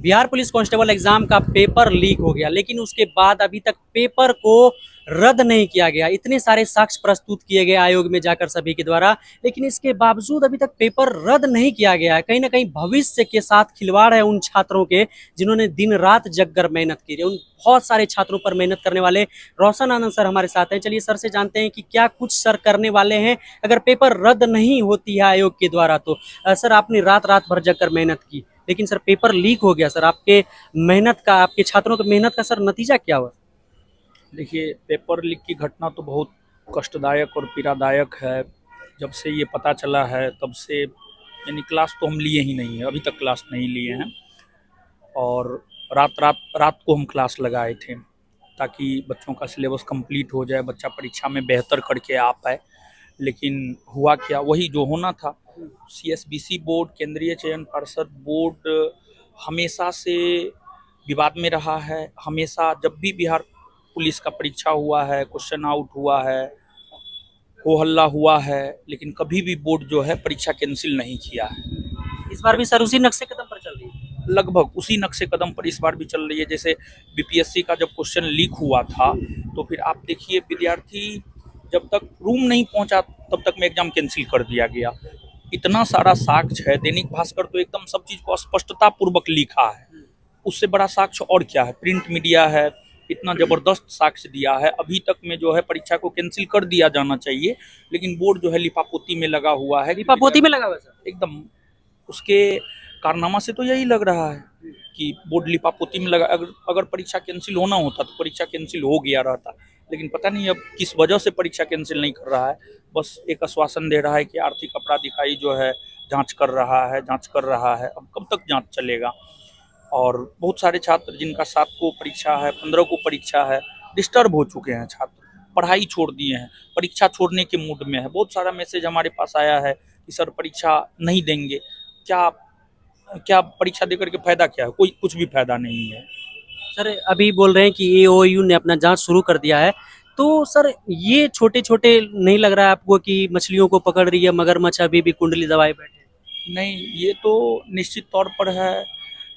Bihar police constable exam का paper leak हो गया, लेकिन उसके बाद अभी तक पेपर को रद्द नहीं किया गया। इतने सारे साक्ष्य प्रस्तुत किए गए आयोग में जाकर सभी के द्वारा, लेकिन इसके बावजूद अभी तक पेपर रद्द नहीं किया गया है। कहीं ना कहीं भविष्य के साथ खिलवाड़ है उन छात्रों के जिन्होंने दिन रात जगकर मेहनत की है। उन बहुत सारे छात्रों पर मेहनत करने वाले रोशन आनंद सर हमारे साथ हैं। चलिए सर से जानते हैं कि क्या कुछ सर करने वाले हैं अगर पेपर रद्द नहीं होती है आयोग के द्वारा तो। सर आपने रात रात भर जगकर मेहनत की, लेकिन सर पेपर लीक हो गया। सर आपके मेहनत का, आपके छात्रों की मेहनत का सर नतीजा क्या हुआ? देखिए, पेपर लीक की घटना तो बहुत कष्टदायक और पीड़ादायक है। जब से ये पता चला है तब से यानी क्लास तो हम लिए ही नहीं है, अभी तक क्लास नहीं लिए हैं। और रात को हम क्लास लगाए थे ताकि बच्चों का सिलेबस कंप्लीट हो जाए, बच्चा परीक्षा में बेहतर करके आ पाए। लेकिन हुआ क्या, वही जो होना था। सीएसबीसी बोर्ड, केंद्रीय चयन पर्षद बोर्ड, हमेशा से विवाद में रहा है। हमेशा जब भी बिहार पुलिस का परीक्षा हुआ है, क्वेश्चन आउट हुआ है, हो हल्ला हुआ है, लेकिन कभी भी बोर्ड जो है परीक्षा कैंसिल नहीं किया है। इस बार भी सर उसी नक्शे कदम पर चल रही है? लगभग उसी नक्शे कदम पर इस बार भी चल रही है। जैसे बीपीएससी का जब क्वेश्चन लीक हुआ था तो फिर आप देखिए, विद्यार्थी जब तक रूम नहीं पहुंचा तब तक में एग्जाम कैंसिल कर दिया गया। इतना सारा साक्ष्य है, दैनिक भास्कर तो एकदम सब चीज को स्पष्टता पूर्वक लिखा है। उससे बड़ा साक्ष्य और क्या है? प्रिंट मीडिया है, इतना जबरदस्त साक्ष्य दिया है। अभी तक में जो है परीक्षा को कैंसिल कर दिया जाना चाहिए, लेकिन बोर्ड जो है लिपापोती में लगा हुआ है। लिपापोती में लगा हुआ है सर? एकदम उसके कारनामा से तो यही लग रहा है कि बोर्ड लिपापोती में लगा। अगर परीक्षा कैंसिल होना होता तो परीक्षा कैंसिल हो गया रहता, लेकिन पता नहीं अब किस वजह से परीक्षा कैंसिल नहीं कर रहा है। बस एक आश्वासन दे रहा है कि आर्थिक अपराध इकाई जो है जांच कर रहा है। अब कब तक जांच चलेगा? और बहुत सारे छात्र जिनका 7 को परीक्षा है, 15 को परीक्षा है, डिस्टर्ब हो चुके हैं। छात्र पढ़ाई छोड़ दिए हैं, परीक्षा छोड़ने के मूड में है। बहुत सारा मैसेज हमारे पास आया है कि सर परीक्षा नहीं देंगे। क्या क्या परीक्षा देकर के फायदा क्या है? कोई कुछ भी फायदा नहीं है। सर अभी बोल रहे हैं कि एओयू ने अपना जांच शुरू कर दिया है, तो सर ये छोटे छोटे नहीं लग रहा है आपको कि मछलियों को पकड़ रही है मगरमच्छ अभी भी कुंडली दबाए बैठे? नहीं, ये तो निश्चित तौर पर है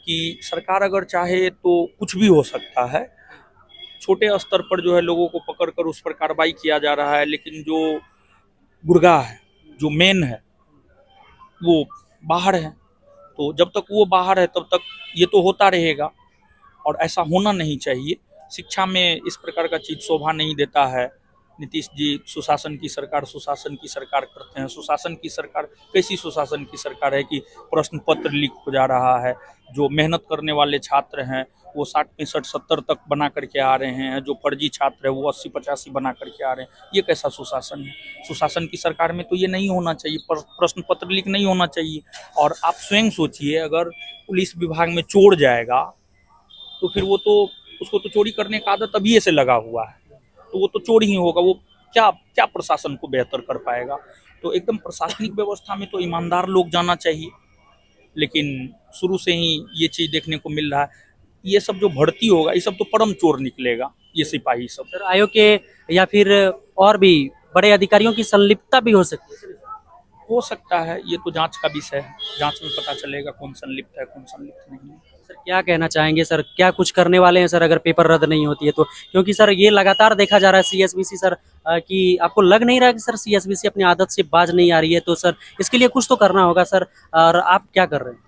कि सरकार अगर चाहे तो कुछ भी हो सकता है। छोटे स्तर पर जो है लोगों को पकड़कर उस पर कार्रवाई किया जा रहा है, लेकिन जो गुर्गा है, जो मेन है, वो बाहर है। तो जब तक वो बाहर है तब तक ये तो होता रहेगा, और ऐसा होना नहीं चाहिए। शिक्षा में इस प्रकार का चीज शोभा नहीं देता है। नीतीश जी सुशासन की सरकार करते हैं। सुशासन की सरकार कैसी सुशासन की सरकार है कि प्रश्न पत्र लीक हो जा रहा है। जो मेहनत करने वाले छात्र हैं वो 60, 65, 70 तक बना करके आ रहे हैं। जो फर्जी छात्र है वो 80, 85 बना करके आ रहे हैं। ये कैसा सुशासन है? सुशासन की सरकार में तो ये नहीं होना चाहिए, प्रश्न पत्र लीक नहीं होना चाहिए। और आप स्वयं सोचिए, अगर पुलिस विभाग में चोर जाएगा तो फिर वो तो, उसको तो चोरी करने का आदत अभी से लगा हुआ है, तो वो तो चोर ही होगा। वो क्या क्या प्रशासन को बेहतर कर पाएगा? तो एकदम प्रशासनिक व्यवस्था में तो ईमानदार लोग जाना चाहिए, लेकिन शुरू से ही ये चीज देखने को मिल रहा है। ये सब जो भर्ती होगा ये सब तो परम चोर निकलेगा, ये सिपाही सब। सर आयोग के या फिर और भी बड़े अधिकारियों की संलिप्तता भी हो सकती है? हो सकता है, ये तो जांच का विषय है। जांच में पता चलेगा कौन संलिप्त है, कौन संलिप्त नहीं है। सर क्या कहना चाहेंगे सर, क्या कुछ करने वाले हैं सर अगर पेपर रद्द नहीं होती है तो? क्योंकि सर ये लगातार देखा जा रहा है सीएसबीसी सर कि आपको लग नहीं रहा कि सर सीएसबीसी अपनी आदत से बाज नहीं आ रही है, तो सर इसके लिए कुछ तो करना होगा सर, और आप क्या कर रहे हैं?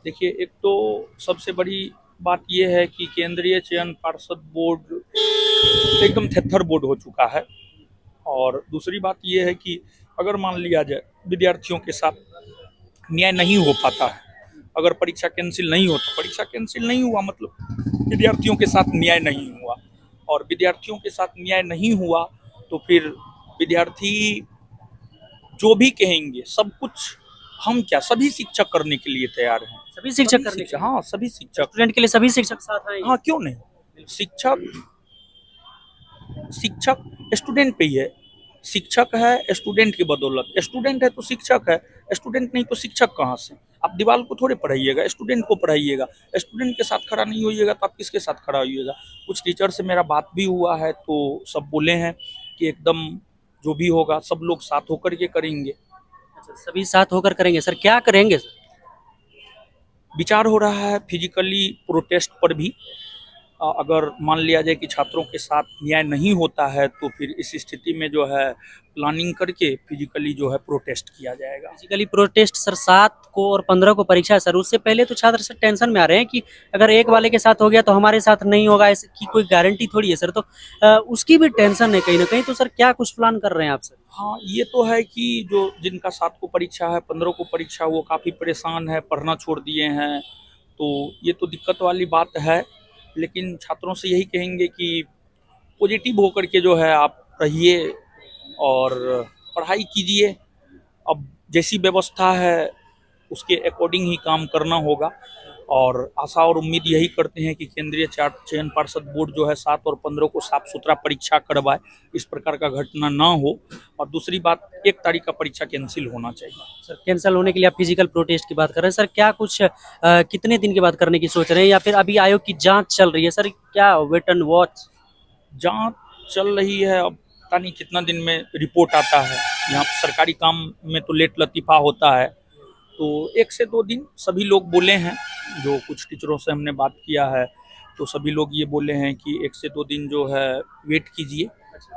देखिए, एक तो सबसे बड़ी बात यह है कि केंद्रीय चयन पर्षद बोर्ड एकदम थेथर बोर्ड हो चुका है। और दूसरी बात यह है कि अगर मान लिया जाए विद्यार्थियों के साथ न्याय नहीं हो पाता है, अगर परीक्षा कैंसिल नहीं हो तो परीक्षा कैंसिल नहीं हुआ, मतलब विद्यार्थियों के साथ न्याय नहीं हुआ। और विद्यार्थियों के साथ न्याय नहीं हुआ तो फिर विद्यार्थी जो भी कहेंगे सब कुछ हम क्या, सभी शिक्षक करने के लिए तैयार हैं। सभी शिक्षक करने के लिए? हाँ, सभी शिक्षक। स्टूडेंट के लिए सभी शिक्षक साथ आएंगे? हाँ, क्यों नहीं? शिक्षक शिक्षक स्टूडेंट पे ही है। शिक्षक है स्टूडेंट की बदौलत। स्टूडेंट है तो शिक्षक है, स्टूडेंट नहीं तो शिक्षक कहाँ से? आप दीवार को थोड़े पढ़ाइएगा, स्टूडेंट को पढ़ाइएगा। स्टूडेंट के साथ खड़ा नहीं होइएगा तो आप किसके साथ खड़ा होइएगा? कुछ टीचर से मेरा बात भी हुआ है तो सब बोले हैं कि एकदम जो भी होगा सब लोग साथ होकर के करेंगे। अच्छा, सभी साथ होकर करेंगे। सर क्या करेंगे सर? विचार हो रहा है फिजिकली प्रोटेस्ट पर भी। अगर मान लिया जाए कि छात्रों के साथ न्याय नहीं होता है तो फिर इस स्थिति में जो है प्लानिंग करके फिजिकली जो है प्रोटेस्ट किया जाएगा। फिजिकली प्रोटेस्ट सर 7 को और 15 को परीक्षा है सर, उससे पहले तो छात्र सर टेंशन में आ रहे हैं कि अगर एक वाले के साथ हो गया तो हमारे साथ नहीं होगा, इसकी कोई गारंटी थोड़ी है सर। तो उसकी भी टेंशन है कहीं ना कहीं। तो सर क्या कुछ प्लान कर रहे हैं आप सर? हाँ, ये तो है कि जो जिनका 7 को परीक्षा है 15 को परीक्षा, वो काफ़ी परेशान है, पढ़ना छोड़ दिए हैं, तो ये तो दिक्कत वाली बात है। लेकिन छात्रों से यही कहेंगे कि पॉजिटिव होकर के जो है आप रहिए और पढ़ाई कीजिए। अब जैसी व्यवस्था है उसके अकॉर्डिंग ही काम करना होगा, और आशा और उम्मीद यही करते हैं कि केंद्रीय चयन पार्षद बोर्ड जो है 7 और 15 को साफ सुथरा परीक्षा करवाए, इस प्रकार का घटना ना हो। और दूसरी बात, 1 तारीख का परीक्षा कैंसिल होना चाहिए। सर कैंसिल होने के लिए आप फिजिकल प्रोटेस्ट की बात कर रहे हैं सर, क्या कुछ कितने दिन के बाद करने की सोच रहे हैं, या फिर अभी आयोग की जांच चल रही है सर, क्या वेट एंड वॉच? जांच चल रही है, अब पता नहीं कितना दिन में रिपोर्ट आता है। यहाँ सरकारी काम में तो लेट लतीफ़ा होता है, तो 1 से 2 दिन सभी लोग बोले हैं। जो कुछ टीचरों से हमने बात किया है तो सभी लोग ये बोले हैं कि 1 से 2 दिन जो है वेट कीजिए।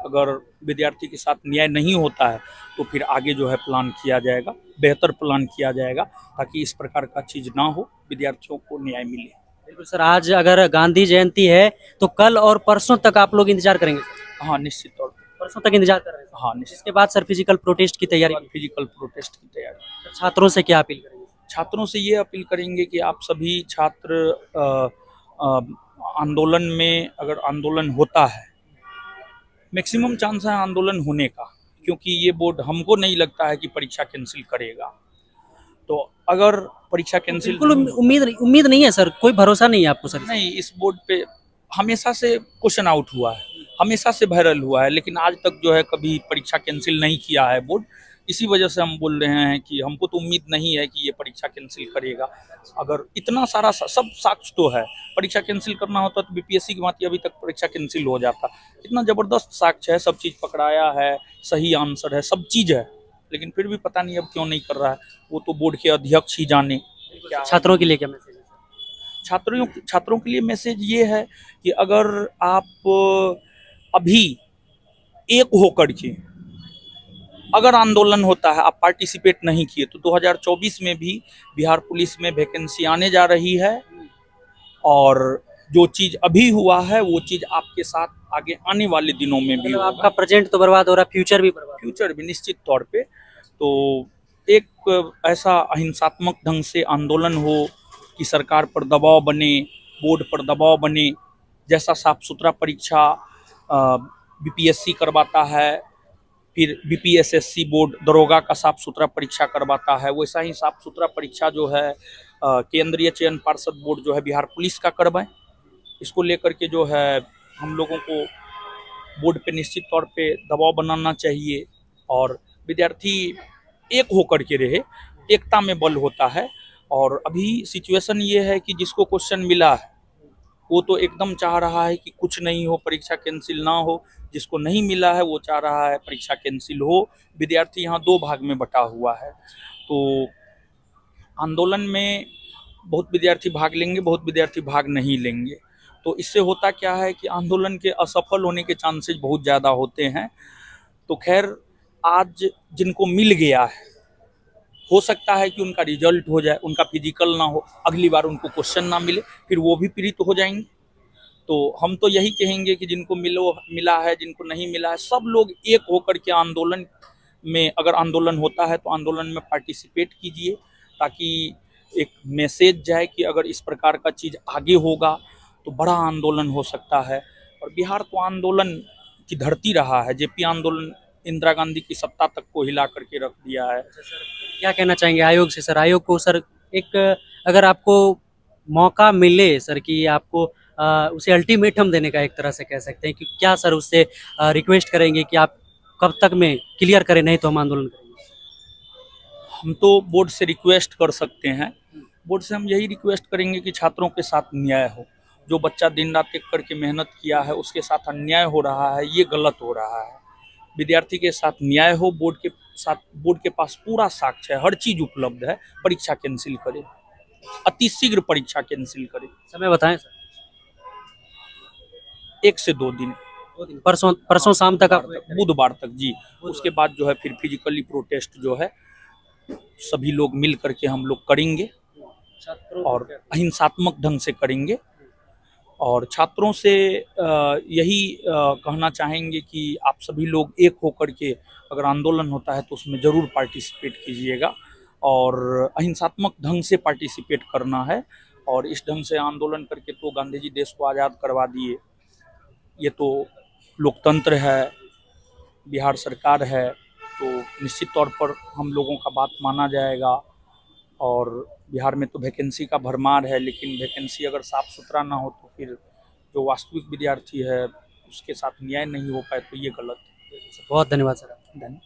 अगर विद्यार्थी के साथ न्याय नहीं होता है तो फिर आगे जो है प्लान किया जाएगा, बेहतर प्लान किया जाएगा, ताकि इस प्रकार का चीज़ ना हो, विद्यार्थियों को न्याय मिले। बिल्कुल सर, आज अगर गांधी जयंती है तो कल और परसों तक आप लोग इंतजार करेंगे सर? हाँ, निश्चित तौर पर। परसों तक इंतजार कर रहे हैं? हाँ, निश्चित। इसके बाद सर फिजिकल प्रोटेस्ट की तैयारी? फिजिकल प्रोटेस्ट की तैयारी। सर, छात्रों से क्या अपील करेंगे? छात्रों से ये अपील करेंगे कि आप सभी छात्र आंदोलन में, अगर आंदोलन होता है, मैक्सिमम चांस है आंदोलन होने का, क्योंकि ये बोर्ड हमको नहीं लगता है कि परीक्षा कैंसिल करेगा। तो अगर परीक्षा कैंसिल बिल्कुल उम्मीद नहीं है सर, कोई भरोसा नहीं है आपको सर? नहीं, इस बोर्ड पे हमेशा से क्वेश्चन आउट हुआ है, हमेशा से वायरल हुआ है, लेकिन आज तक जो है कभी परीक्षा कैंसिल नहीं किया है बोर्ड। इसी वजह से हम बोल रहे हैं कि हमको तो उम्मीद नहीं है कि ये परीक्षा कैंसिल करेगा। अगर इतना सारा सब साक्ष्य तो है, परीक्षा कैंसिल करना होता तो बीपीएससी की भांति अभी तक परीक्षा कैंसिल हो जाता। इतना ज़बरदस्त साक्ष्य है, सब चीज़ पकड़ाया है, सही आंसर है, सब चीज़ है, लेकिन फिर भी पता नहीं अब क्यों नहीं कर रहा है। वो तो बोर्ड के अध्यक्ष ही जाने। छात्रों के लिए क्या मैसेज है? छात्रों के लिए मैसेज ये है कि अगर आप अभी एक होकर के अगर आंदोलन होता है, आप पार्टिसिपेट नहीं किए, तो 2024 में भी बिहार पुलिस में वैकेंसी आने जा रही है, और जो चीज़ अभी हुआ है वो चीज़ आपके साथ आगे आने वाले दिनों में भी मतलब होगा। आपका प्रेजेंट तो बर्बाद हो रहा है, फ्यूचर भी बर्बाद? फ्यूचर भी निश्चित तौर पे। तो एक ऐसा अहिंसात्मक ढंग से आंदोलन हो कि सरकार पर दबाव बने, बोर्ड पर दबाव बने, जैसा साफ सुथरा परीक्षा बीपीएससी करवाता है, फिर बीपीएसएससी बोर्ड दरोगा का साफ सुथरा परीक्षा करवाता है, वैसा ही साफ सुथरा परीक्षा जो है केंद्रीय चयन पार्षद बोर्ड जो है बिहार पुलिस का करवाएं। इसको लेकर के जो है हम लोगों को बोर्ड पे निश्चित तौर पे दबाव बनाना चाहिए, और विद्यार्थी एक होकर के रहे, एकता में बल होता है। और अभी सिचुएशन ये है कि जिसको क्वेश्चन मिला है वो तो एकदम चाह रहा है कि कुछ नहीं हो, परीक्षा कैंसिल ना हो। जिसको नहीं मिला है वो चाह रहा है परीक्षा कैंसिल हो। विद्यार्थी यहाँ 2 भाग में बटा हुआ है। तो आंदोलन में बहुत विद्यार्थी भाग लेंगे, बहुत विद्यार्थी भाग नहीं लेंगे। तो इससे होता क्या है कि आंदोलन के असफल होने के चांसेस बहुत ज़्यादा होते हैं। तो खैर, आज जिनको मिल गया है, हो सकता है कि उनका रिजल्ट हो जाए, उनका फिजिकल ना हो, अगली बार उनको क्वेश्चन ना मिले, फिर वो भी पीड़ित हो जाएंगे। तो हम तो यही कहेंगे कि जिनको मिला है, जिनको नहीं मिला है, सब लोग एक होकर के आंदोलन में, अगर आंदोलन होता है तो आंदोलन में पार्टिसिपेट कीजिए, ताकि एक मैसेज जाए कि अगर इस प्रकार का चीज़ आगे होगा तो बड़ा आंदोलन हो सकता है। और बिहार तो आंदोलन की धरती रहा है। जेपी आंदोलन इंदिरा गांधी की सत्ता तक को हिला करके रख दिया है। क्या कहना चाहेंगे आयोग से सर? आयोग को सर एक अगर आपको मौका मिले सर कि आपको उसे अल्टीमेटम देने का, एक तरह से कह सकते हैं कि क्या सर उससे रिक्वेस्ट करेंगे कि आप कब तक में क्लियर करें, नहीं तो हम आंदोलन करेंगे? हम तो बोर्ड से रिक्वेस्ट कर सकते हैं, बोर्ड से हम यही रिक्वेस्ट करेंगे कि छात्रों के साथ न्याय हो। जो बच्चा दिन रात एक करके मेहनत किया है उसके साथ अन्याय हो रहा है, ये गलत हो रहा है। विद्यार्थी के साथ न्याय हो, बोर्ड के पास पूरा साक्ष्य है, हर चीज़ उपलब्ध है, परीक्षा कैंसिल करे। अतिशीघ्र परीक्षा कैंसिल करे। समय बताएं सर। 1 से 2 दिन, 2 दिन, परसों शाम तक आप बुधवार तक जी। उसके बाद जो है फिर फिजिकली प्रोटेस्ट जो है सभी लोग मिल करके हम लोग करेंगे और अहिंसात्मक ढंग से करेंगे। और छात्रों से यही कहना चाहेंगे कि आप सभी लोग एक होकर के अगर आंदोलन होता है तो उसमें ज़रूर पार्टिसिपेट कीजिएगा और अहिंसात्मक ढंग से पार्टिसिपेट करना है। और इस ढंग से आंदोलन करके तो गांधी जी देश को आज़ाद करवा दिए, ये तो लोकतंत्र है, बिहार सरकार है, तो निश्चित तौर पर हम लोगों का बात माना जाएगा। और बिहार में तो वैकेंसी का भरमार है, लेकिन वैकेंसी अगर साफ सुथरा ना हो तो फिर जो वास्तविक विद्यार्थी है उसके साथ न्याय नहीं हो पाए तो ये गलत है। बहुत धन्यवाद सर। धन्यवाद।